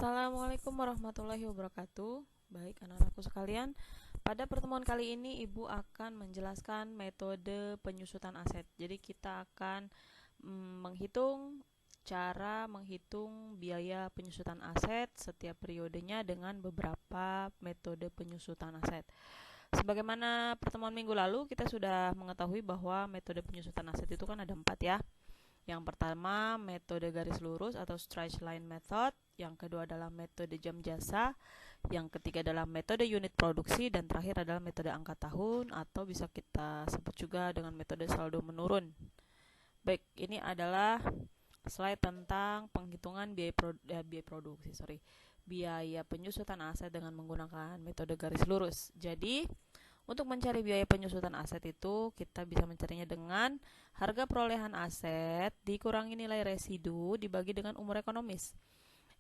Assalamualaikum warahmatullahi wabarakatuh. Baik anak-anakku sekalian, pada pertemuan kali ini Ibu akan menjelaskan metode penyusutan aset. Jadi kita akan cara menghitung biaya penyusutan aset setiap periodenya dengan beberapa metode penyusutan aset. Sebagaimana pertemuan minggu lalu kita sudah mengetahui bahwa metode penyusutan aset itu kan ada 4 ya. Yang pertama metode garis lurus atau straight line method, yang kedua adalah metode jam jasa, yang ketiga adalah metode unit produksi, dan terakhir adalah metode angka tahun atau bisa kita sebut juga dengan metode saldo menurun. Baik, ini adalah slide tentang penghitungan biaya penyusutan aset dengan menggunakan metode garis lurus. Jadi untuk mencari biaya penyusutan aset itu kita bisa mencarinya dengan harga perolehan aset dikurangi nilai residu dibagi dengan umur ekonomis.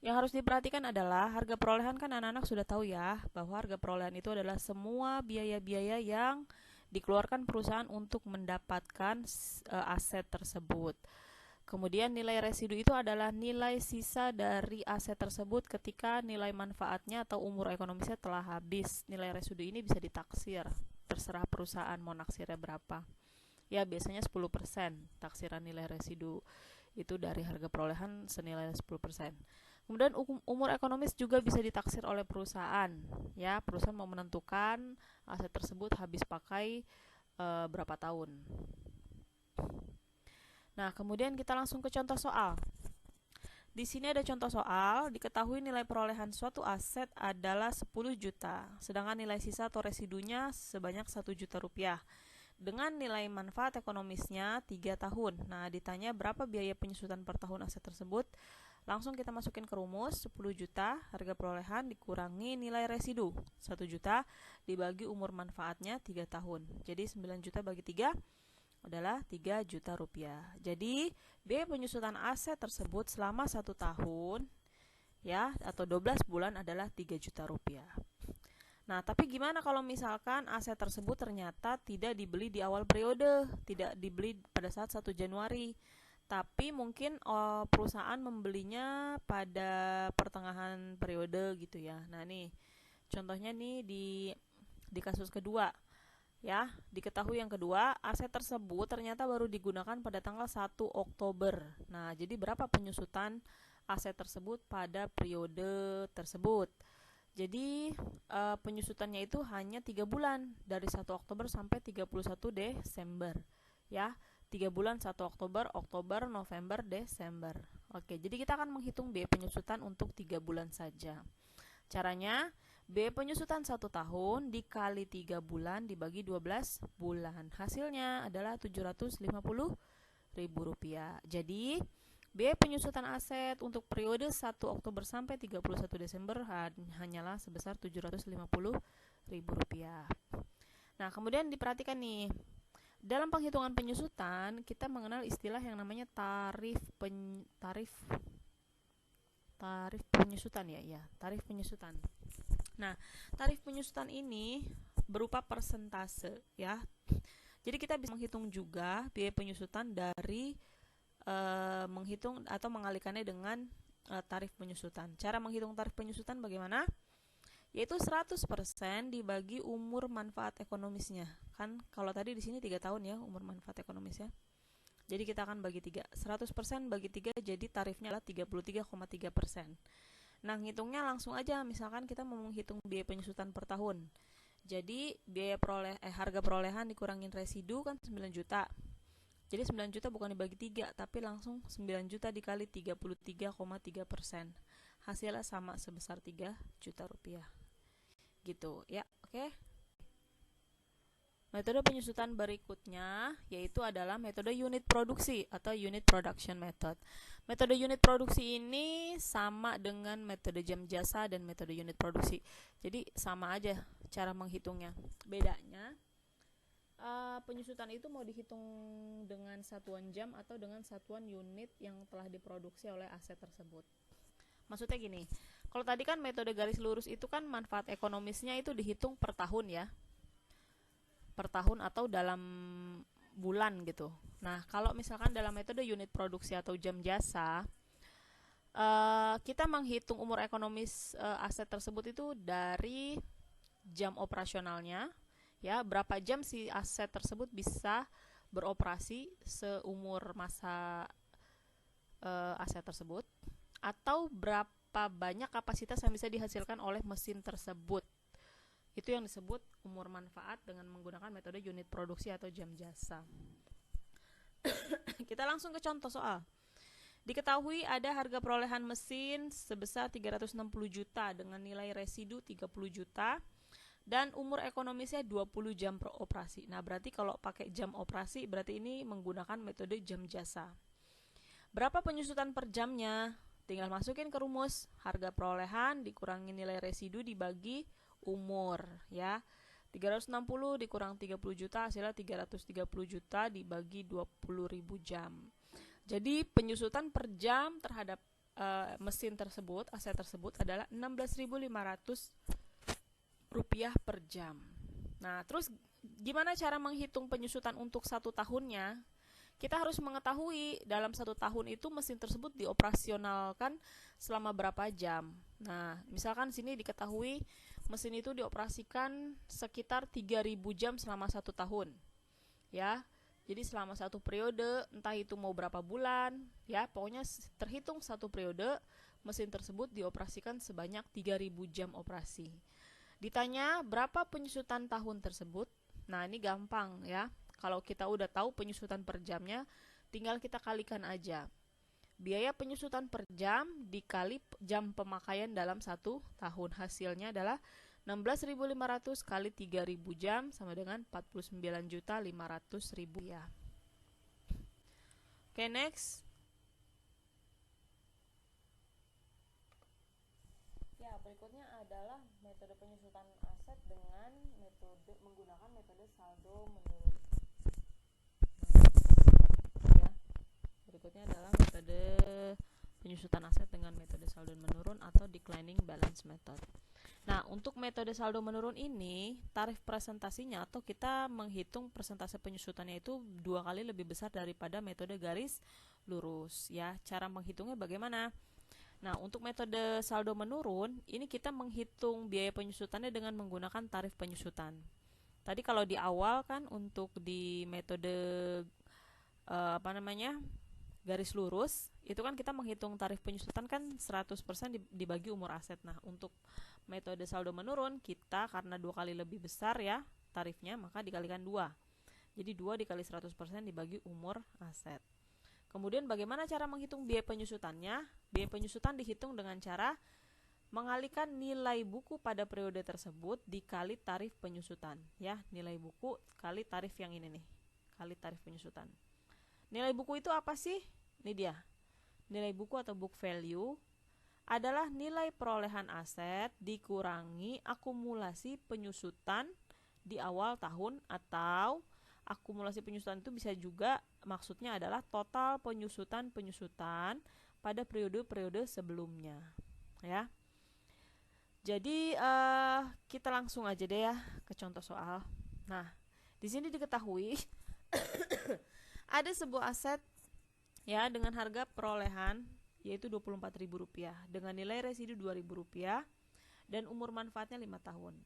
Yang harus diperhatikan adalah harga perolehan, kan anak-anak sudah tahu ya bahwa harga perolehan itu adalah semua biaya-biaya yang dikeluarkan perusahaan untuk mendapatkan aset tersebut. Kemudian nilai residu itu adalah nilai sisa dari aset tersebut ketika nilai manfaatnya atau umur ekonomisnya telah habis. Nilai residu ini bisa ditaksir, terserah perusahaan mau naksirnya berapa. Ya biasanya 10% taksiran nilai residu itu dari harga perolehan senilai 10%. Kemudian umur ekonomis juga bisa ditaksir oleh perusahaan. Ya, perusahaan mau menentukan aset tersebut habis pakai berapa tahun. Nah, kemudian kita langsung ke contoh soal. Di sini ada contoh soal, diketahui nilai perolehan suatu aset adalah 10 juta, sedangkan nilai sisa atau residunya sebanyak 1 juta rupiah. Dengan nilai manfaat ekonomisnya 3 tahun. Nah, ditanya berapa biaya penyusutan per tahun aset tersebut. Langsung kita masukin ke rumus, 10 juta harga perolehan dikurangi nilai residu 1 juta dibagi umur manfaatnya 3 tahun. Jadi 9 juta bagi 3 adalah 3 juta rupiah. Jadi biaya penyusutan aset tersebut selama 1 tahun ya atau 12 bulan adalah 3 juta rupiah. Nah, tapi gimana kalau misalkan aset tersebut ternyata tidak dibeli di awal periode, tidak dibeli pada saat 1 Januari, tapi mungkin perusahaan membelinya pada pertengahan periode gitu ya. Nah, nih contohnya nih di kasus kedua. Ya, diketahui yang kedua, aset tersebut ternyata baru digunakan pada tanggal 1 Oktober. Nah, jadi berapa penyusutan aset tersebut pada periode tersebut? Jadi penyusutannya itu hanya 3 bulan, dari 1 Oktober sampai 31 Desember. Ya, 3 bulan 1 Oktober, November, Desember. Oke, jadi kita akan menghitung biaya penyusutan untuk 3 bulan saja. Caranya, biaya penyusutan 1 tahun dikali 3 bulan dibagi 12 bulan. Hasilnya adalah Rp750.000. Jadi, biaya penyusutan aset untuk periode 1 Oktober sampai 31 Desember hanyalah sebesar Rp750.000. Nah, kemudian diperhatikan nih, dalam penghitungan penyusutan kita mengenal istilah yang namanya tarif penyusutan tarif penyusutan. Nah, tarif penyusutan ini berupa persentase ya. Jadi kita bisa menghitung juga biaya penyusutan dari menghitung atau mengalikannya dengan tarif penyusutan. Cara menghitung tarif penyusutan bagaimana? Yaitu 100% dibagi umur manfaat ekonomisnya. Kan kalau tadi di sini 3 tahun ya umur manfaat ekonomisnya. Jadi kita akan bagi 3. 100% bagi 3 jadi tarifnya adalah 33,3%. Nah, ngitungnya langsung aja. Misalkan kita mau menghitung biaya penyusutan per tahun. Jadi harga perolehan dikurangin residu kan 9 juta. Jadi 9 juta bukan dibagi 3, tapi langsung 9 juta dikali 33,3%. Hasilnya sama sebesar 3 juta rupiah. Gitu ya, oke. Metode penyusutan berikutnya yaitu adalah metode unit produksi atau unit production method. Metode unit produksi ini sama dengan metode jam jasa dan metode unit produksi. Jadi sama aja cara menghitungnya. Bedanya penyusutan itu mau dihitung dengan satuan jam atau dengan satuan unit yang telah diproduksi oleh aset tersebut. Maksudnya gini, kalau tadi kan metode garis lurus itu kan manfaat ekonomisnya itu dihitung per tahun ya. Per tahun atau dalam bulan gitu. Nah, kalau misalkan dalam metode unit produksi atau jam jasa, Kita menghitung umur ekonomis aset tersebut itu dari jam operasionalnya, ya, berapa jam si aset tersebut bisa beroperasi seumur masa aset tersebut, atau berapa banyak kapasitas yang bisa dihasilkan oleh mesin tersebut. Itu yang disebut umur manfaat dengan menggunakan metode unit produksi atau jam jasa. Kita langsung ke contoh soal. Diketahui ada harga perolehan mesin sebesar 360 juta dengan nilai residu 30 juta dan umur ekonomisnya 20 jam per operasi. Nah, berarti kalau pakai jam operasi berarti ini menggunakan metode jam jasa. Berapa penyusutan per jamnya? Tinggal masukin ke rumus harga perolehan dikurangi nilai residu dibagi umur, ya. 360 dikurang 30 juta hasilnya 330 juta dibagi 20.000 jam. Jadi penyusutan per jam terhadap mesin tersebut, aset tersebut adalah 16.500 rupiah per jam. Nah, terus gimana cara menghitung penyusutan untuk 1 tahunnya? Kita harus mengetahui dalam 1 tahun itu mesin tersebut dioperasionalkan selama berapa jam. Nah, misalkan sini diketahui mesin itu dioperasikan sekitar 3.000 jam selama 1 tahun. Ya, jadi selama 1 periode, entah itu mau berapa bulan, ya, pokoknya terhitung 1 periode, mesin tersebut dioperasikan sebanyak 3.000 jam operasi. Ditanya berapa penyusutan tahun tersebut? Nah, ini gampang ya. Kalau kita udah tahu penyusutan per jamnya, tinggal kita kalikan aja. Biaya penyusutan per jam dikali jam pemakaian dalam 1 tahun. Hasilnya adalah 16.500 kali 3.000 jam sama dengan 49.500.000 ya. Oke, next. Ya, berikutnya adalah metode penyusutan aset dengan menggunakan metode saldo menurun. Ya, berikutnya adalah metode penyusutan aset dengan metode saldo menurun atau declining balance method. Nah, untuk metode saldo menurun ini, tarif presentasinya atau kita menghitung persentase penyusutannya itu 2 kali lebih besar daripada metode garis lurus, ya. Cara menghitungnya bagaimana? Nah, untuk metode saldo menurun, ini kita menghitung biaya penyusutannya dengan menggunakan tarif penyusutan. Tadi kalau di awal kan untuk di metode garis lurus, itu kan kita menghitung tarif penyusutan kan 100% dibagi umur aset. Nah, untuk metode saldo menurun, kita karena 2 kali lebih besar ya tarifnya, maka dikalikan 2. Jadi 2 dikali 100% dibagi umur aset. Kemudian bagaimana cara menghitung biaya penyusutannya? Biaya penyusutan dihitung dengan cara mengalihkan nilai buku pada periode tersebut dikali tarif penyusutan, ya. Nilai buku kali tarif yang ini nih, kali tarif penyusutan. Nilai buku itu apa sih? Ini dia. Nilai buku atau book value adalah nilai perolehan aset dikurangi akumulasi penyusutan di awal tahun, atau akumulasi penyusutan itu bisa juga maksudnya adalah total penyusutan pada periode-periode sebelumnya, ya. Jadi kita langsung aja deh ya ke contoh soal. Nah, di sini diketahui ada sebuah aset ya dengan harga perolehan yaitu Rp24.000 dengan nilai residu Rp2.000 dan umur manfaatnya 5 tahun.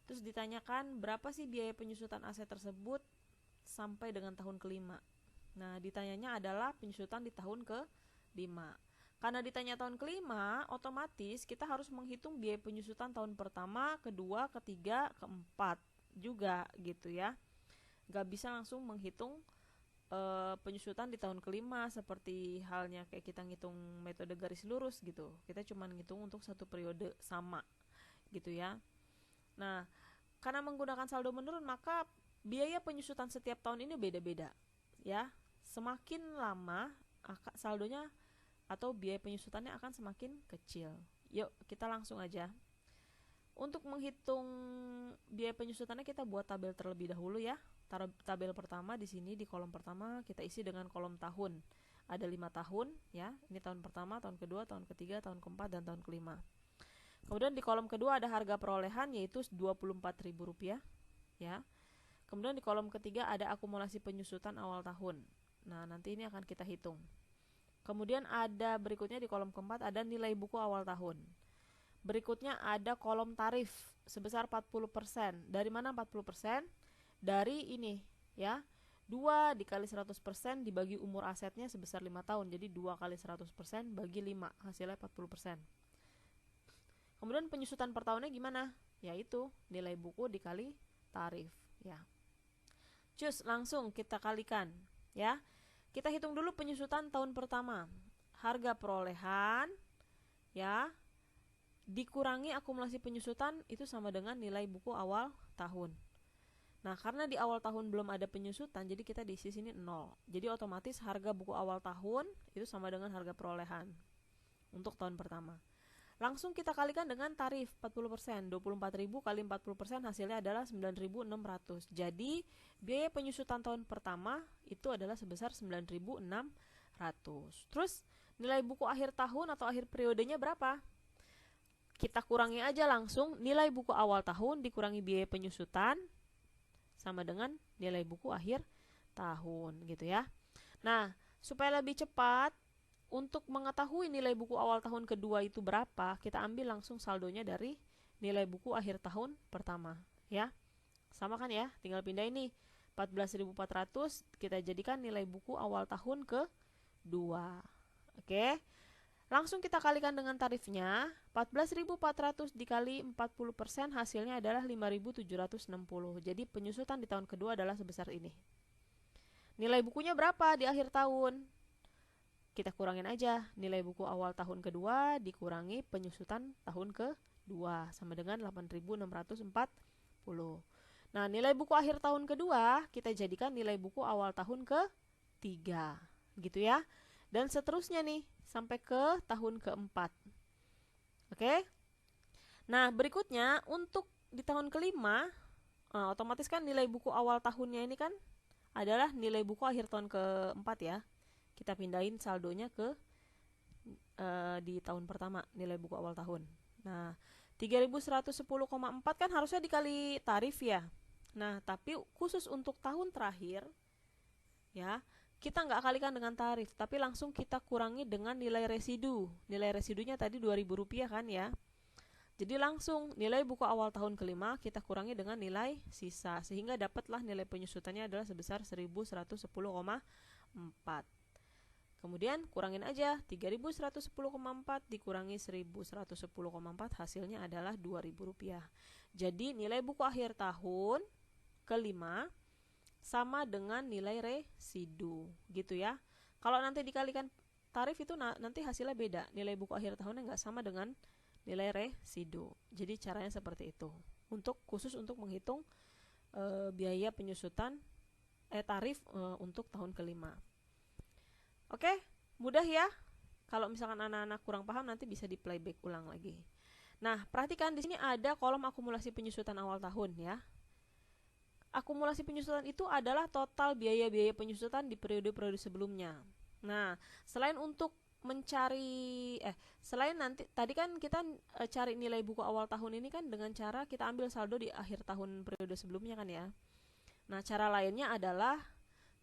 Terus ditanyakan berapa sih biaya penyusutan aset tersebut sampai dengan tahun ke-5. Nah, ditanyanya adalah penyusutan di tahun ke-5. Karena ditanya tahun ke-5, otomatis kita harus menghitung biaya penyusutan tahun pertama, kedua, ketiga, keempat juga gitu ya. Gak bisa langsung menghitung penyusutan di tahun ke-5 seperti halnya kayak kita ngitung metode garis lurus gitu. Kita cuma ngitung untuk 1 periode sama gitu ya. Nah, karena menggunakan saldo menurun maka biaya penyusutan setiap tahun ini beda-beda ya. Semakin lama saldonya atau biaya penyusutannya akan semakin kecil. Yuk kita langsung aja. Untuk menghitung biaya penyusutannya kita buat tabel terlebih dahulu ya. Tabel pertama di sini di kolom pertama kita isi dengan kolom tahun. Ada 5 tahun ya. Ini tahun pertama, tahun kedua, tahun ketiga, tahun keempat dan tahun kelima. Kemudian di kolom kedua ada harga perolehan yaitu Rp24.000 ya. Kemudian di kolom ketiga ada akumulasi penyusutan awal tahun. Nah, nanti ini akan kita hitung. Kemudian ada berikutnya di kolom keempat ada nilai buku awal tahun. Berikutnya ada kolom tarif sebesar 40%. Dari mana 40%? Dari ini ya. 2 dikali 100% dibagi umur asetnya sebesar 5 tahun. Jadi 2 kali 100% bagi 5, hasilnya 40%. Kemudian penyusutan per tahunnya gimana? Yaitu nilai buku dikali tarif ya. Cus, langsung kita kalikan ya. Kita hitung dulu penyusutan tahun pertama. Harga perolehan ya dikurangi akumulasi penyusutan itu sama dengan nilai buku awal tahun. Nah, karena di awal tahun belum ada penyusutan, jadi kita diisi sini 0. Jadi otomatis harga buku awal tahun itu sama dengan harga perolehan untuk tahun pertama. Langsung kita kalikan dengan tarif 40%. 24.000 kali 40% hasilnya adalah 9.600. Jadi biaya penyusutan tahun pertama itu adalah sebesar 9.600. Terus nilai buku akhir tahun atau akhir periodenya berapa? Kita kurangi aja langsung nilai buku awal tahun dikurangi biaya penyusutan sama dengan nilai buku akhir tahun gitu ya. Nah, supaya lebih cepat untuk mengetahui nilai buku awal tahun kedua itu berapa, kita ambil langsung saldonya dari nilai buku akhir tahun pertama ya. Sama kan ya, tinggal pindah ini 14.400 kita jadikan nilai buku awal tahun kedua. Oke. Langsung kita kalikan dengan tarifnya. 14.400 dikali 40% hasilnya adalah 5.760. Jadi penyusutan di tahun kedua adalah sebesar ini. Nilai bukunya berapa di akhir tahun? Kita kurangin aja. Nilai buku awal tahun kedua dikurangi penyusutan tahun kedua sama dengan 8.640. Nah, nilai buku akhir tahun kedua kita jadikan nilai buku awal tahun ketiga. Gitu ya. Dan seterusnya nih sampai ke tahun keempat. Oke. Nah, berikutnya untuk di tahun kelima, otomatis kan nilai buku awal tahunnya ini kan adalah nilai buku akhir tahun keempat ya. Kita pindahin saldonya ke di tahun pertama, nilai buku awal tahun. Nah, 3.110,4 kan harusnya dikali tarif ya. Nah, tapi khusus untuk tahun terakhir ya, kita nggak kalikan dengan tarif, tapi langsung kita kurangi dengan nilai residu. Nilai residunya tadi Rp2.000 kan ya. Jadi langsung nilai buku awal tahun kelima kita kurangi dengan nilai sisa, sehingga dapatlah nilai penyusutannya adalah sebesar 1.110,4. Kemudian kurangin aja 3.110,4 dikurangi 1.110,4 hasilnya adalah Rp2.000. Jadi nilai buku akhir tahun kelima sama dengan nilai residu gitu ya. Kalau nanti dikalikan tarif itu nanti hasilnya beda. Nilai buku akhir tahunnya nggak sama dengan nilai residu. Jadi caranya seperti itu. Khusus untuk menghitung biaya penyusutan tarif untuk tahun kelima. Oke, mudah ya. Kalau misalkan anak-anak kurang paham nanti bisa di playback ulang lagi. Nah, perhatikan di sini ada kolom akumulasi penyusutan awal tahun ya. Akumulasi penyusutan itu adalah total biaya-biaya penyusutan di periode-periode sebelumnya. Nah, selain untuk mencari selain nanti tadi kan kita cari nilai buku awal tahun ini kan dengan cara kita ambil saldo di akhir tahun periode sebelumnya kan ya. Nah, cara lainnya adalah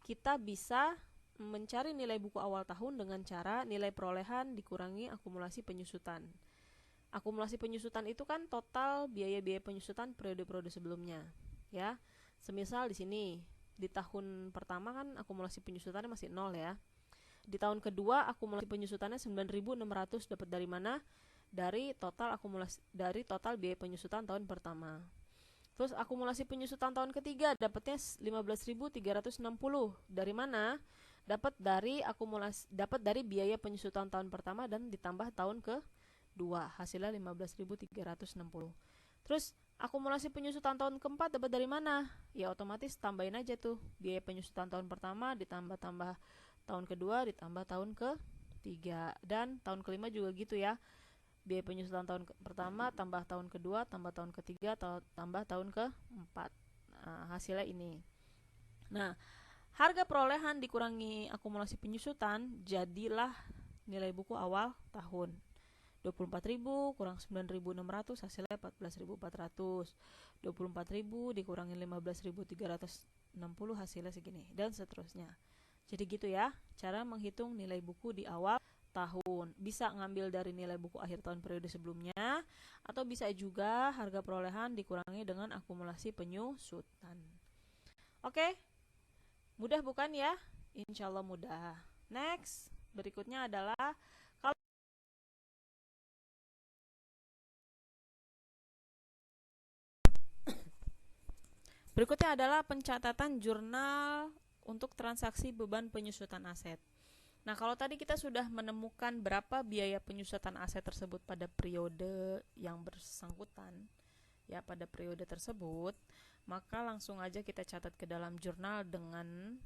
kita bisa mencari nilai buku awal tahun dengan cara nilai perolehan dikurangi akumulasi penyusutan. Akumulasi penyusutan itu kan total biaya-biaya penyusutan periode-periode sebelumnya, ya. Semisal di sini di tahun pertama kan akumulasi penyusutannya masih 0 ya. Di tahun kedua akumulasi penyusutannya 9.600 dapat dari mana? Dari total biaya penyusutan tahun pertama. Terus akumulasi penyusutan tahun ketiga dapatnya 15.360. Dari mana? Dapat dari biaya penyusutan tahun pertama dan ditambah tahun kedua. Hasilnya 15.360. Terus akumulasi penyusutan tahun keempat dapat dari mana? Ya otomatis tambahin aja tuh biaya penyusutan tahun pertama ditambah tahun kedua ditambah tahun ketiga, dan tahun kelima juga gitu ya. Biaya penyusutan tahun pertama tambah tahun kedua tambah tahun ketiga tambah tahun keempat. Nah, hasilnya ini. Nah, harga perolehan dikurangi akumulasi penyusutan jadilah nilai buku awal tahun. 24.000 kurang 9.600 hasilnya 14.400. 24.000 dikurangi 15.360 hasilnya segini, dan seterusnya. Jadi gitu ya, cara menghitung nilai buku di awal tahun. Bisa ngambil dari nilai buku akhir tahun periode sebelumnya, atau bisa juga harga perolehan dikurangi dengan akumulasi penyusutan. Oke, mudah bukan ya? Insya Allah mudah. Next, berikutnya adalah pencatatan jurnal untuk transaksi beban penyusutan aset. Nah, kalau tadi kita sudah menemukan berapa biaya penyusutan aset tersebut pada periode yang bersangkutan, ya pada periode tersebut, maka langsung aja kita catat ke dalam jurnal dengan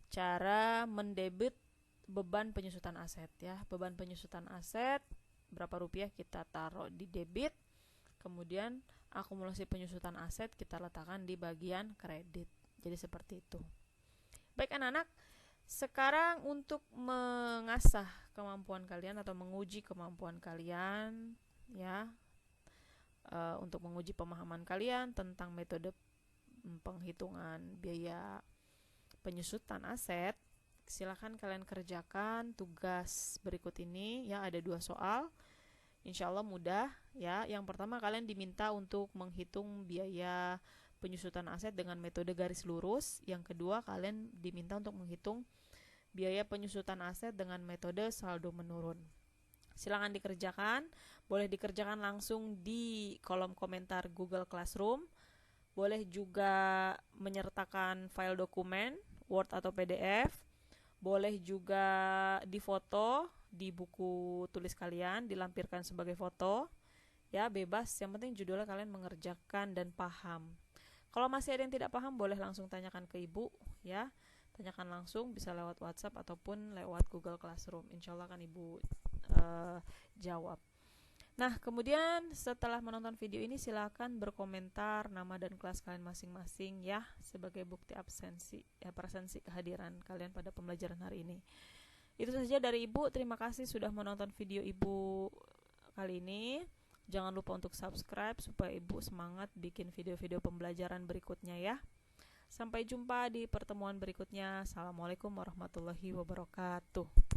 cara mendebit beban penyusutan aset ya. Beban penyusutan aset berapa rupiah kita taruh di debit, kemudian akumulasi penyusutan aset kita letakkan di bagian kredit. Jadi seperti itu. Baik anak-anak, sekarang untuk mengasah kemampuan kalian atau menguji kemampuan kalian ya, untuk menguji pemahaman kalian tentang metode penghitungan biaya penyusutan aset, silakan kalian kerjakan tugas berikut ini ya. Ada 2 soal, insya Allah mudah ya. Yang pertama, kalian diminta untuk menghitung biaya penyusutan aset dengan metode garis lurus. Yang kedua, kalian diminta untuk menghitung biaya penyusutan aset dengan metode saldo menurun. Silakan dikerjakan, boleh dikerjakan langsung di kolom komentar Google Classroom. Boleh juga menyertakan file dokumen Word atau PDF. Boleh juga difoto di buku tulis kalian, dilampirkan sebagai foto. Ya, bebas, yang penting judulnya kalian mengerjakan dan paham. Kalau masih ada yang tidak paham, boleh langsung tanyakan ke ibu ya. Tanyakan langsung, bisa lewat WhatsApp ataupun lewat Google Classroom. Insya Allah kan ibu jawab. Nah, kemudian setelah menonton video ini silakan berkomentar nama dan kelas kalian masing-masing ya, sebagai bukti absensi ya, presensi kehadiran kalian pada pembelajaran hari ini. Itu saja dari ibu. Terima kasih sudah menonton video ibu kali ini. Jangan lupa untuk subscribe supaya ibu semangat bikin video-video pembelajaran berikutnya ya. Sampai jumpa di pertemuan berikutnya. Assalamualaikum warahmatullahi wabarakatuh.